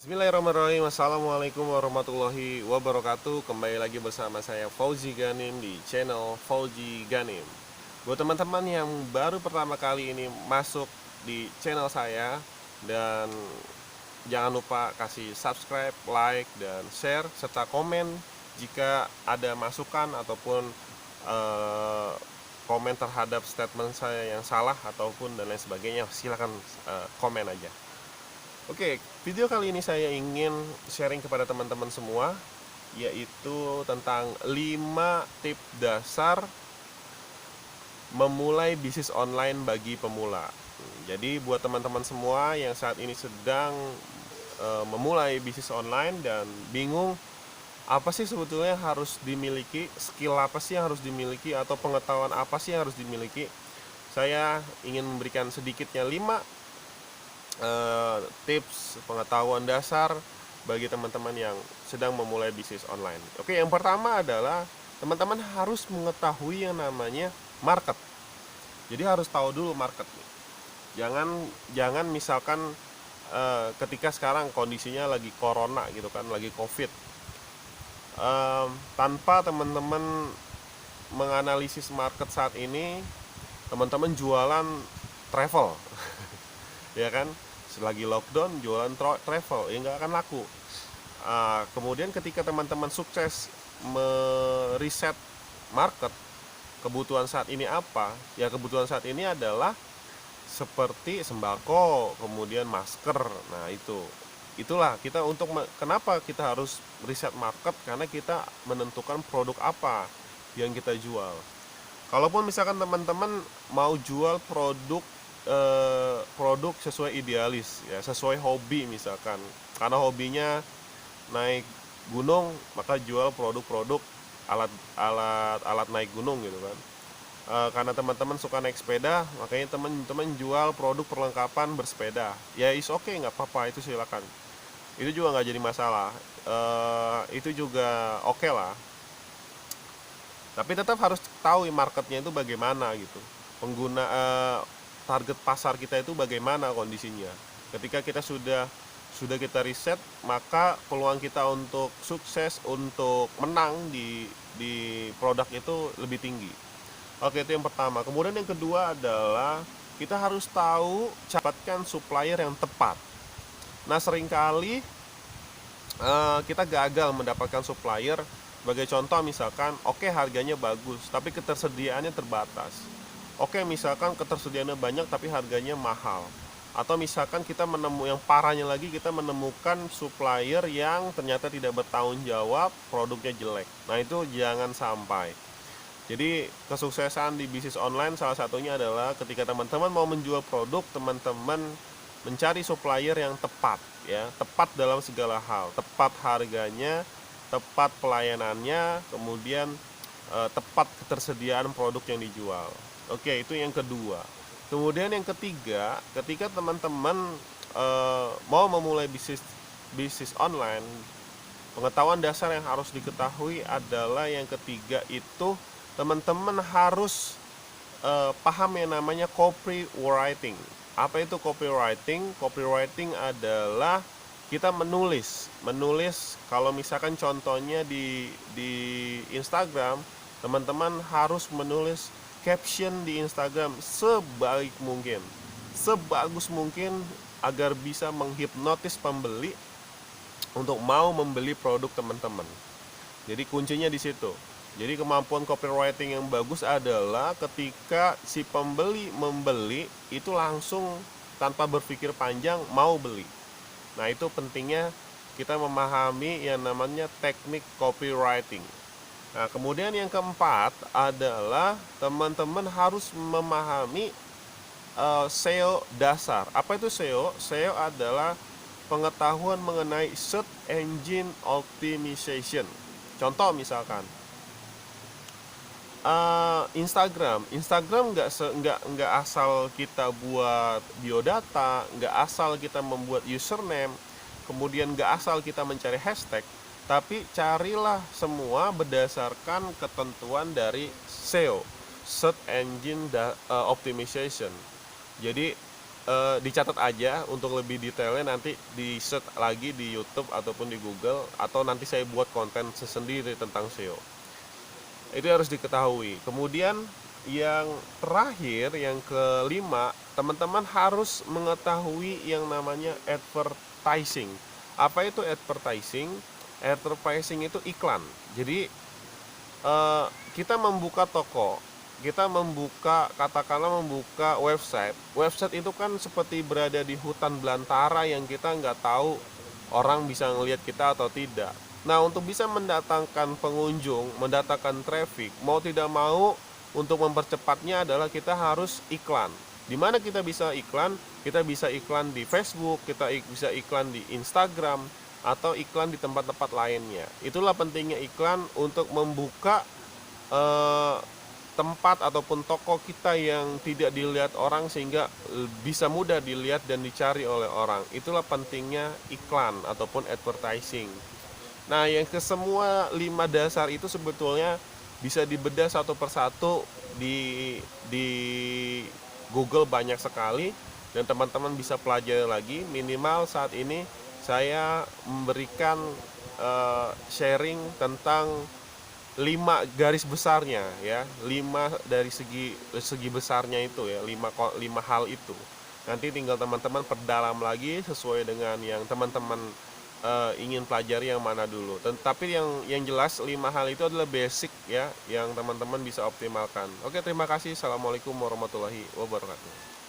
Bismillahirrahmanirrahim. Assalamualaikum warahmatullahi wabarakatuh. Kembali lagi bersama saya Fauzi Ganim di channel Fauzi Ganim. Buat teman-teman yang baru pertama kali ini masuk di channel saya, dan jangan lupa kasih subscribe, like, dan share serta komen jika ada masukan ataupun eh, komen terhadap statement saya yang salah ataupun dan lain sebagainya. Silahkan komen aja. Oke, video kali ini saya ingin sharing kepada teman-teman semua, yaitu tentang 5 tips dasar memulai bisnis online bagi pemula. Jadi buat teman-teman semua yang saat ini sedang memulai bisnis online dan bingung apa sih sebetulnya harus dimiliki, skill apa sih yang harus dimiliki, atau pengetahuan apa sih yang harus dimiliki, saya ingin memberikan sedikitnya 5 tips pengetahuan dasar bagi teman-teman yang sedang memulai bisnis online. Oke, yang pertama adalah teman-teman harus mengetahui yang namanya market. Jadi harus tahu dulu market. Jangan misalkan ketika sekarang kondisinya lagi corona gitu kan, lagi covid, tanpa teman-teman menganalisis market saat ini, teman-teman jualan travel ya kan, selagi lockdown jualan travel ya nggak akan laku. Kemudian ketika teman-teman sukses meriset market, kebutuhan saat ini apa, ya kebutuhan saat ini adalah seperti sembako, kemudian masker. Nah itulah kita kenapa kita harus riset market, karena kita menentukan produk apa yang kita jual. Kalaupun misalkan teman-teman mau jual produk sesuai idealis ya, sesuai hobi misalkan, karena hobinya naik gunung, maka jual produk-produk alat naik gunung gitu kan. Karena teman-teman suka naik sepeda, makanya teman-teman jual produk perlengkapan bersepeda. Ya is oke, nggak apa-apa, itu silakan, itu juga nggak jadi masalah. Itu juga oke lah, tapi tetap harus tahu marketnya itu bagaimana gitu, target pasar kita itu bagaimana kondisinya. Ketika kita sudah kita riset, maka peluang kita untuk sukses, untuk menang di produk itu lebih tinggi. Oke, itu yang pertama. Kemudian yang kedua adalah kita harus tahu dapatkan supplier yang tepat. Nah, seringkali kita gagal mendapatkan supplier. Sebagai contoh misalkan, oke, harganya bagus tapi ketersediaannya terbatas. Oke, misalkan ketersediaannya banyak tapi harganya mahal. Atau misalkan kita yang parahnya lagi, kita menemukan supplier yang ternyata tidak bertanggung jawab, produknya jelek. Nah, itu jangan sampai. Jadi kesuksesan di bisnis online salah satunya adalah ketika teman-teman mau menjual produk, teman-teman mencari supplier yang tepat ya, tepat dalam segala hal, tepat harganya, tepat pelayanannya, kemudian tepat ketersediaan produk yang dijual. Oke, itu yang kedua. Kemudian yang ketiga, ketika teman-teman mau memulai bisnis online, pengetahuan dasar yang harus diketahui adalah yang ketiga itu, teman-teman harus paham yang namanya copywriting. Apa itu copywriting? Copywriting adalah kita menulis. Kalau misalkan contohnya di Instagram, teman-teman harus menulis caption di Instagram sebaik mungkin, sebagus mungkin, agar bisa menghipnotis pembeli untuk mau membeli produk teman-teman. Jadi kuncinya di situ. Jadi kemampuan copywriting yang bagus adalah ketika si pembeli membeli itu langsung tanpa berpikir panjang mau beli. Nah, itu pentingnya kita memahami yang namanya teknik copywriting. Nah, kemudian yang keempat adalah teman-teman harus memahami SEO dasar. Apa itu SEO? SEO adalah pengetahuan mengenai search engine optimization. Contoh misalkan Instagram nggak asal kita buat biodata, nggak asal kita membuat username, kemudian nggak asal kita mencari hashtag, tapi carilah semua berdasarkan ketentuan dari SEO, Search Engine Optimization. Jadi dicatat aja untuk lebih detailnya, nanti di search lagi di YouTube ataupun di Google, atau nanti saya buat konten sendiri tentang SEO. Itu harus diketahui. Kemudian yang terakhir, yang kelima, teman-teman harus mengetahui yang namanya advertising. Apa itu advertising? Advertising itu iklan. Jadi kita membuka toko, kita membuka, katakanlah membuka website. Website itu kan seperti berada di hutan belantara yang kita nggak tahu orang bisa ngelihat kita atau tidak. Nah, untuk bisa mendatangkan pengunjung, mendatangkan traffic, mau tidak mau, untuk mempercepatnya adalah kita harus iklan. Di mana kita bisa iklan? Kita bisa iklan di Facebook, kita bisa iklan di Instagram, atau iklan di tempat-tempat lainnya. Itulah pentingnya iklan untuk membuka eh, tempat ataupun toko kita yang tidak dilihat orang, sehingga bisa mudah dilihat dan dicari oleh orang. Itulah pentingnya iklan ataupun advertising. Nah, yang kesemua 5 dasar itu sebetulnya bisa dibedah satu persatu di Google, banyak sekali, dan teman-teman bisa pelajari lagi. Minimal saat ini saya memberikan sharing tentang 5 garis besarnya, ya, 5 dari segi besarnya itu, ya, 5 hal itu. Nanti tinggal teman-teman perdalam lagi sesuai dengan yang teman-teman ingin pelajari yang mana dulu. Tapi yang jelas 5 hal itu adalah basic, ya, yang teman-teman bisa optimalkan. Oke, terima kasih. Assalamualaikum warahmatullahi wabarakatuh.